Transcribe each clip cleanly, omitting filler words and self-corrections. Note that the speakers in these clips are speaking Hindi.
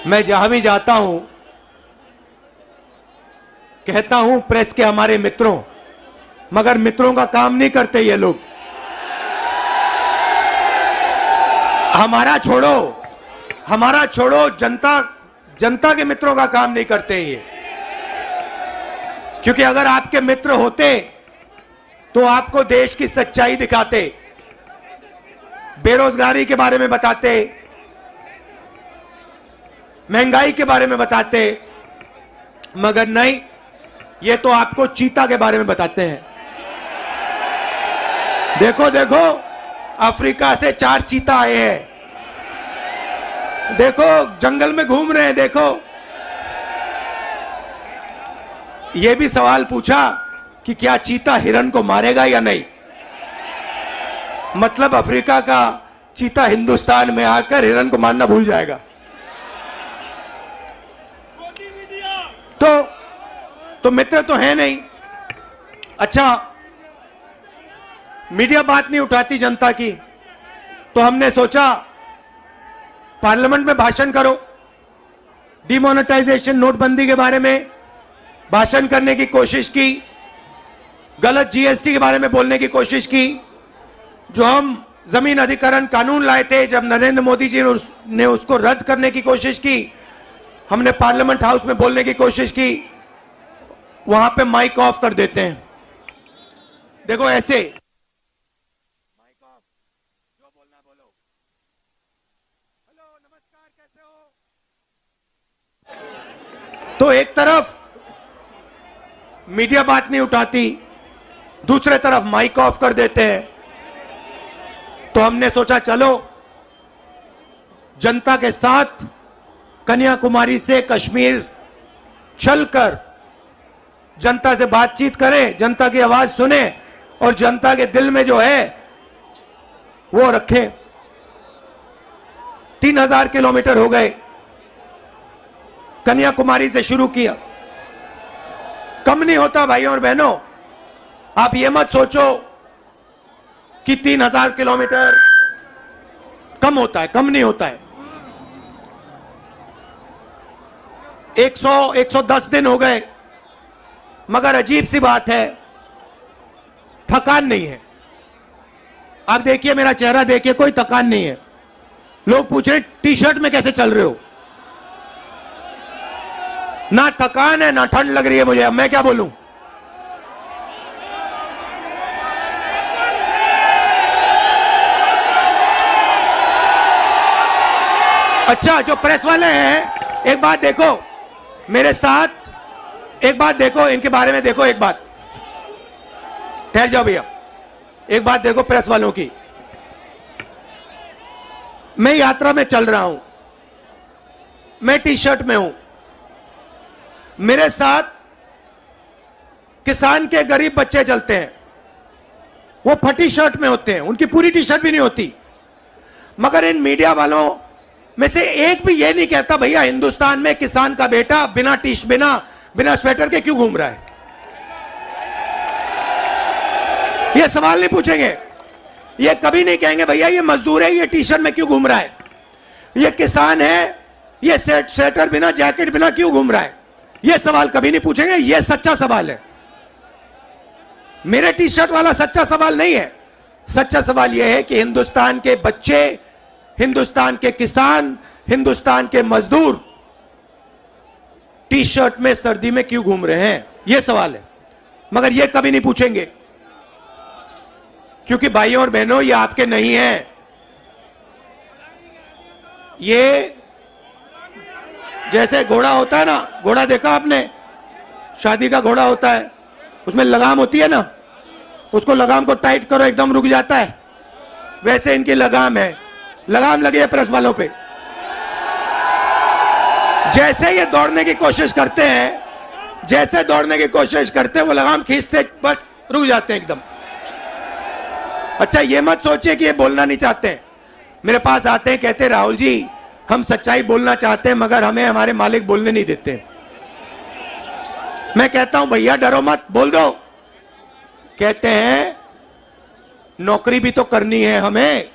मैं जहां भी जाता हूं कहता हूं प्रेस के हमारे मित्रों, मगर मित्रों का काम नहीं करते ये लोग। हमारा छोड़ो, जनता के मित्रों का काम नहीं करते ये। क्योंकि अगर आपके मित्र होते तो आपको देश की सच्चाई दिखाते, बेरोजगारी के बारे में बताते, महंगाई के बारे में बताते, मगर नहीं, ये तो आपको चीता के बारे में बताते हैं। देखो देखो, अफ्रीका से 4 चीता आए हैं, देखो जंगल में घूम रहे हैं। देखो, ये भी सवाल पूछा कि क्या चीता हिरण को मारेगा या नहीं। मतलब अफ्रीका का चीता हिंदुस्तान में आकर हिरण को मारना भूल जाएगा। तो मित्र तो है नहीं। अच्छा, मीडिया बात नहीं उठाती जनता की, तो हमने सोचा पार्लियामेंट में भाषण करो। डिमोनेटाइजेशन, नोटबंदी के बारे में भाषण करने की कोशिश की, गलत जीएसटी के बारे में बोलने की कोशिश की। जो हम जमीन अधिग्रहण कानून लाए थे, जब नरेंद्र मोदी जी ने उसको रद्द करने की कोशिश की, हमने पार्लियामेंट हाउस में बोलने की कोशिश की, वहां पे माइक ऑफ कर देते हैं। देखो ऐसे, माइक ऑफ, जो बोलना बोलो। हेलो, नमस्कार, कैसे हो। तो एक तरफ मीडिया बात नहीं उठाती, दूसरे तरफ माइक ऑफ कर देते हैं। तो हमने सोचा चलो जनता के साथ कन्याकुमारी से कश्मीर चलकर जनता से बातचीत करें, जनता की आवाज सुने और जनता के दिल में जो है वो रखें। 3000 किलोमीटर हो गए, कन्याकुमारी से शुरू किया। कम नहीं होता भाइयों और बहनों। आप ये मत सोचो कि 3000 किलोमीटर कम होता है, कम नहीं होता है। 110 दिन हो गए, मगर अजीब सी बात है, थकान नहीं है। आप देखिए, मेरा चेहरा देखिए, कोई थकान नहीं है। लोग पूछ रहे टी शर्ट में कैसे चल रहे हो। ना थकान है, ना ठंड लग रही है मुझे। अब मैं क्या बोलूं। अच्छा, जो प्रेस वाले हैं, एक बात देखो मेरे साथ, एक बात देखो इनके बारे में। देखो एक बात, ठहर जाओ भैया, एक बात देखो प्रेस वालों की। मैं यात्रा में चल रहा हूं, मैं टी शर्ट में हूं, मेरे साथ किसान के गरीब बच्चे चलते हैं, वो फटी शर्ट में होते हैं, उनकी पूरी टी शर्ट भी नहीं होती। मगर इन मीडिया वालों में से एक भी ये नहीं कहता भैया हिंदुस्तान में किसान का बेटा बिना स्वेटर के क्यों घूम रहा है। ये सवाल नहीं पूछेंगे, ये कभी नहीं कहेंगे भैया ये मजदूर है, ये टी शर्ट में क्यों घूम रहा है, ये किसान है, ये स्वेटर बिना, जैकेट बिना क्यों घूम रहा है। ये सवाल कभी नहीं पूछेंगे। ये सच्चा सवाल है, मेरे टी शर्ट वाला सच्चा सवाल नहीं है। सच्चा सवाल यह है कि हिंदुस्तान के बच्चे, हिंदुस्तान के किसान, हिंदुस्तान के मजदूर टी शर्ट में सर्दी में क्यों घूम रहे हैं, यह सवाल है। मगर यह कभी नहीं पूछेंगे, क्योंकि भाइयों और बहनों ये आपके नहीं हैं। ये जैसे घोड़ा होता है ना, घोड़ा देखा आपने, शादी का घोड़ा होता है, उसमें लगाम होती है ना, उसको लगाम को टाइट करो एकदम रुक जाता है। वैसे इनकी लगाम है, लगाम लगी है प्रेस वालों पे। जैसे ये दौड़ने की कोशिश करते हैं, जैसे दौड़ने की कोशिश करते हैं, वो लगाम खींचते बस रुक जाते हैं एकदम। अच्छा, ये मत सोचिए कि ये बोलना नहीं चाहते हैं। मेरे पास आते हैं, कहते हैं राहुल जी हम सच्चाई बोलना चाहते हैं, मगर हमें हमारे मालिक बोलने नहीं देते। मैं कहता हूं भैया डरो मत, बोल दो। कहते हैं नौकरी भी तो करनी है हमें,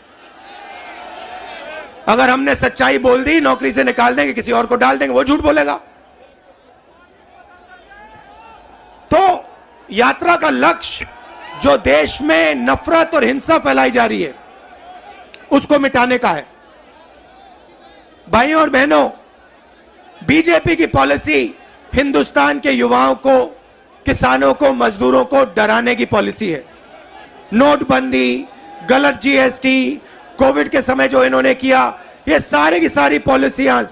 अगर हमने सच्चाई बोल दी नौकरी से निकाल देंगे, किसी और को डाल देंगे, वो झूठ बोलेगा। तो यात्रा का लक्ष्य जो देश में नफरत और हिंसा फैलाई जा रही है उसको मिटाने का है। भाइयों और बहनों, बीजेपी की पॉलिसी हिंदुस्तान के युवाओं को, किसानों को, मजदूरों को डराने की पॉलिसी है। नोटबंदी, गलत जीएसटी, कोविड के समय जो इन्होंने किया, ये सारी की सारी पॉलिसियां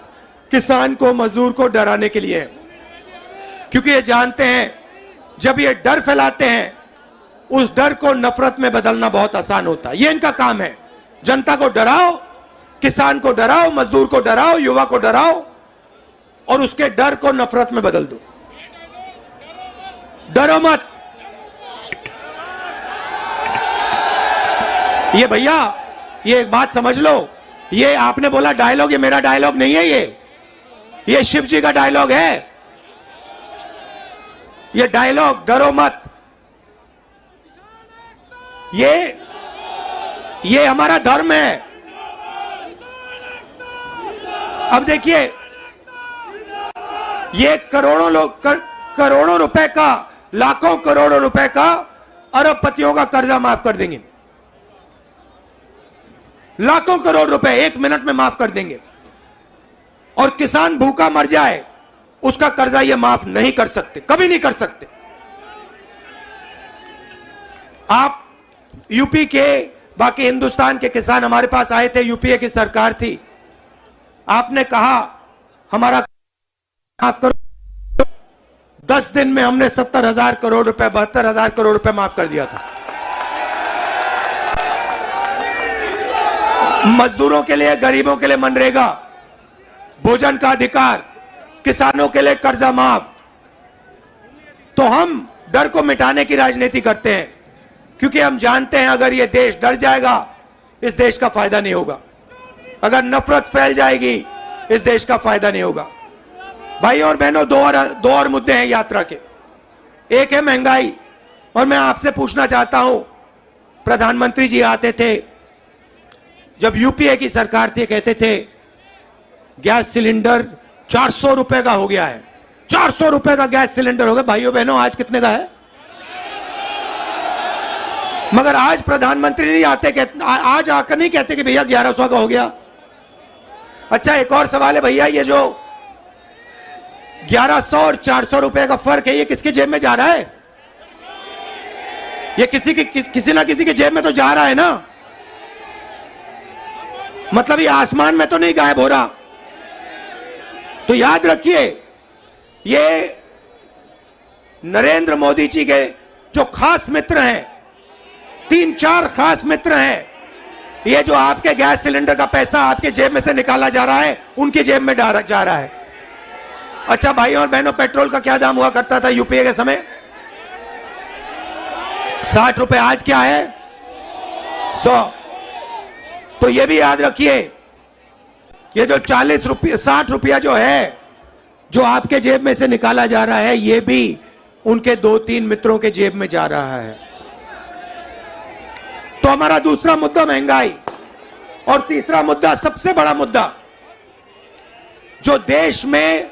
किसान को, मजदूर को डराने के लिए है। क्योंकि ये जानते हैं जब ये डर फैलाते हैं उस डर को नफरत में बदलना बहुत आसान होता है। ये इनका काम है। जनता को डराओ, किसान को डराओ, मजदूर को डराओ, युवा को डराओ और उसके डर को नफरत में बदल दो। डरो मत। ये भैया, ये एक बात समझ लो, ये आपने बोला डायलॉग, ये मेरा डायलॉग नहीं है। ये शिव जी का डायलॉग है। ये डायलॉग डरो मत, ये हमारा धर्म है। अब देखिए, ये करोड़ों लोग, करोड़ों रुपए का, लाखों करोड़ों रुपए का, अरबपतियों का कर्जा माफ कर देंगे। लाखों करोड़ रुपए 1 मिनट में माफ कर देंगे। और किसान भूखा मर जाए उसका कर्जा ये माफ नहीं कर सकते, कभी नहीं कर सकते। आप यूपी के, बाकी हिंदुस्तान के किसान हमारे पास आए थे, यूपीए की सरकार थी, आपने कहा हमारा माफ करो। 10 दिन में हमने 70,000 करोड़ रुपए, 72,000 करोड़ रुपए माफ कर दिया था। मजदूरों के लिए, गरीबों के लिए मनरेगा, भोजन का अधिकार, किसानों के लिए कर्जा माफ। तो हम डर को मिटाने की राजनीति करते हैं क्योंकि हम जानते हैं अगर ये देश डर जाएगा इस देश का फायदा नहीं होगा। अगर नफरत फैल जाएगी इस देश का फायदा नहीं होगा। भाइयों और बहनों, दो और मुद्दे हैं यात्रा के। एक है महंगाई, और मैं आपसे पूछना चाहता हूं, प्रधानमंत्री जी आते थे जब यूपीए की सरकार थी, कहते थे गैस सिलेंडर 400 रुपए का हो गया है। 400 रुपए का गैस सिलेंडर हो गया। भाइयों बहनों, आज कितने का है? मगर आज प्रधानमंत्री नहीं आते, आज आकर नहीं कहते कि भैया 1100 का हो गया। अच्छा, एक और सवाल है भैया, ये जो 1100 और 400 रुपए का फर्क है, ये किसके जेब में जा रहा है? ये किसी ना किसी के जेब में तो जा रहा है ना। मतलब ये आसमान में तो नहीं गायब हो रहा। तो याद रखिए, ये नरेंद्र मोदी जी के जो खास मित्र हैं, 3-4 खास मित्र हैं, ये जो आपके गैस सिलेंडर का पैसा आपके जेब में से निकाला जा रहा है, उनकी जेब में जा रहा है। अच्छा भाइयों और बहनों, पेट्रोल का क्या दाम हुआ करता था यूपीए के समय? 60 रुपए। आज क्या है? 100। तो ये भी याद रखिए, ये जो 40 रुपये, 60 रुपया जो है, जो आपके जेब में से निकाला जा रहा है, ये भी उनके 2-3 मित्रों के जेब में जा रहा है। तो हमारा दूसरा मुद्दा महंगाई, और तीसरा मुद्दा, सबसे बड़ा मुद्दा, जो देश में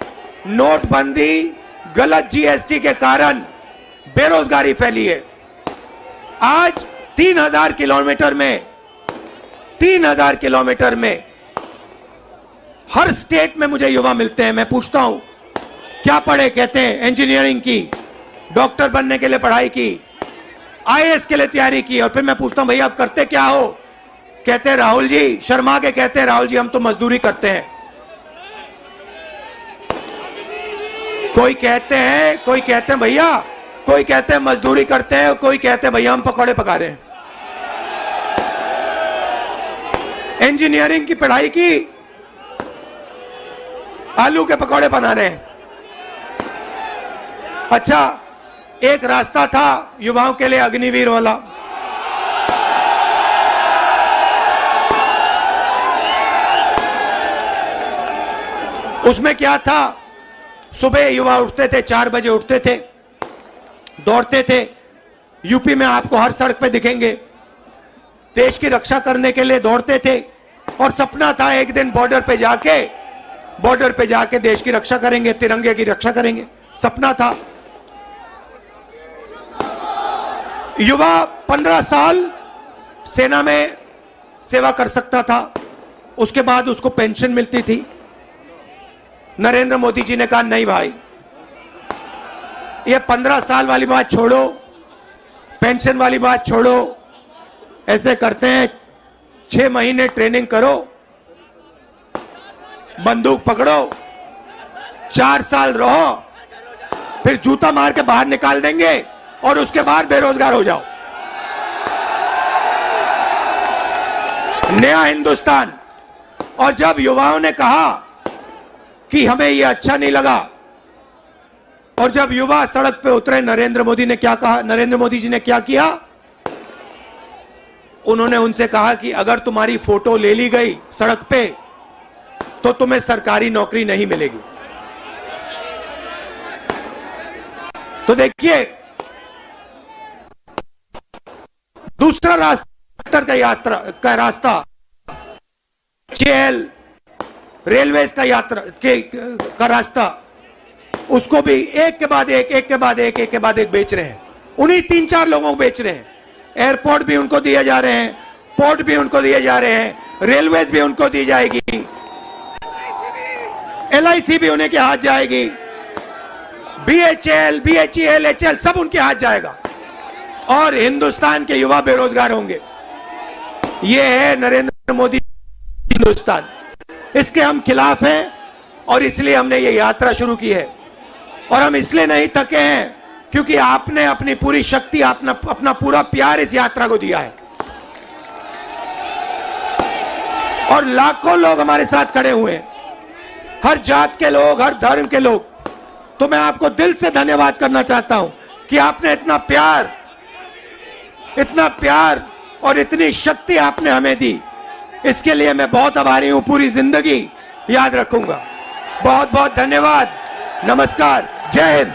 नोटबंदी, गलत जीएसटी के कारण बेरोजगारी फैली है। आज 3,000 किलोमीटर में हर स्टेट में मुझे युवा मिलते हैं। मैं पूछता हूं क्या पढ़े, कहते हैं इंजीनियरिंग की, डॉक्टर बनने के लिए पढ़ाई की, आईएएस के लिए तैयारी की। और फिर मैं पूछता हूं भैया आप करते क्या हो? कहते हैं राहुल जी, शर्मा के कहते हैं राहुल जी हम तो मजदूरी करते हैं। कोई कहते हैं भैया, कोई कहते हैं मजदूरी करते हैं, कोई कहते हैं भैया हम पकौड़े पका रहे हैं। इंजीनियरिंग की पढ़ाई की, आलू के पकौड़े बना रहे हैं। अच्छा, एक रास्ता था युवाओं के लिए अग्निवीर वाला, उसमें क्या था? सुबह युवा उठते थे, 4 बजे उठते थे, दौड़ते थे। यूपी में आपको हर सड़क पे दिखेंगे, देश की रक्षा करने के लिए दौड़ते थे और सपना था एक दिन बॉर्डर पे जाके देश की रक्षा करेंगे, तिरंगे की रक्षा करेंगे, सपना था। युवा 15 साल सेना में सेवा कर सकता था, उसके बाद उसको पेंशन मिलती थी। नरेंद्र मोदी जी ने कहा नहीं भाई, ये 15 साल वाली बात छोड़ो, पेंशन वाली बात छोड़ो, ऐसे करते हैं 6 महीने ट्रेनिंग करो, बंदूक पकड़ो, 4 साल रहो, फिर जूता मार के बाहर निकाल देंगे और उसके बाद बेरोजगार हो जाओ। नया हिंदुस्तान। और जब युवाओं ने कहा कि हमें यह अच्छा नहीं लगा, और जब युवा सड़क पे उतरे, नरेंद्र मोदी ने क्या कहा? नरेंद्र मोदी जी ने क्या किया? उन्होंने उनसे कहा कि अगर तुम्हारी फोटो ले ली गई सड़क पे तो तुम्हें सरकारी नौकरी नहीं मिलेगी। तो देखिए, दूसरा रास्ता रास्ता जेल, रेलवेज का रास्ता, उसको भी एक के बाद एक बेच रहे हैं। उन्हीं 3-4 लोगों को बेच रहे हैं। एयरपोर्ट भी उनको दिए जा रहे हैं, पोर्ट भी उनको दिए जा रहे हैं, रेलवेज भी उनको दी जाएगी, LIC भी उन्हीं के हाथ जाएगी, BHL, BHEL, HL सब उनके हाथ जाएगा और हिंदुस्तान के युवा बेरोजगार होंगे। ये है नरेंद्र मोदी हिंदुस्तान। इसके हम खिलाफ हैं और इसलिए हमने ये यात्रा शुरू की है। और हम इसलिए नहीं थके हैं क्योंकि आपने अपनी पूरी शक्ति, अपना पूरा प्यार इस यात्रा को दिया है और लाखों लोग हमारे साथ खड़े हुए हैं, हर जात के लोग, हर धर्म के लोग। तो मैं आपको दिल से धन्यवाद करना चाहता हूं कि आपने इतना प्यार और इतनी शक्ति आपने हमें दी। इसके लिए मैं बहुत आभारी हूं, पूरी जिंदगी याद रखूंगा। बहुत बहुत धन्यवाद। नमस्कार, जय हिंद।